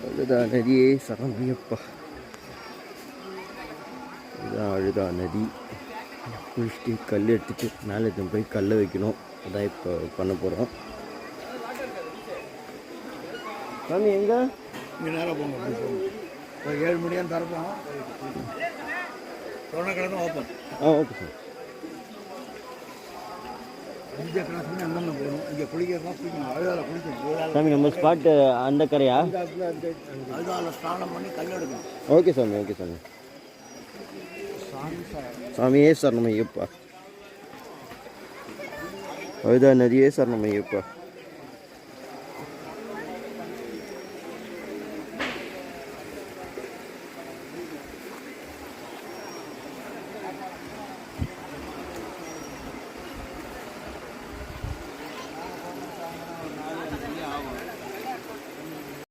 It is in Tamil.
அழுதா நதியே சரணமையப்பா. இதுதான் அழுதா நதி. குளிச்சுட்டு கல் எடுத்துட்டு மேலே எடுத்துன்னு போய் கல்லை வைக்கணும். அதான் இப்போ பண்ண போகிறோம். சாமி எங்கே? இங்கே நேரம் போங்க. ஒரு 7 மணியான்னு திறப்போம். Corona open. Okay sir. இங்கே கிராஸ் பண்ணி அங்கே போகணும். இங்கே குளிக்கிறதா குளிக்கணும். அழுதால குளிக்கணும். சாமி நம்ம ஸ்பாட்டு அந்த கரையா? அழுதால ஸ்நானம் பண்ணி கல் எடுக்கணும். ஓகே சாமி, ஓகே சாமி. சாமியே சரணமையப்பா. அழுதா நதியே சரணமையப்பா.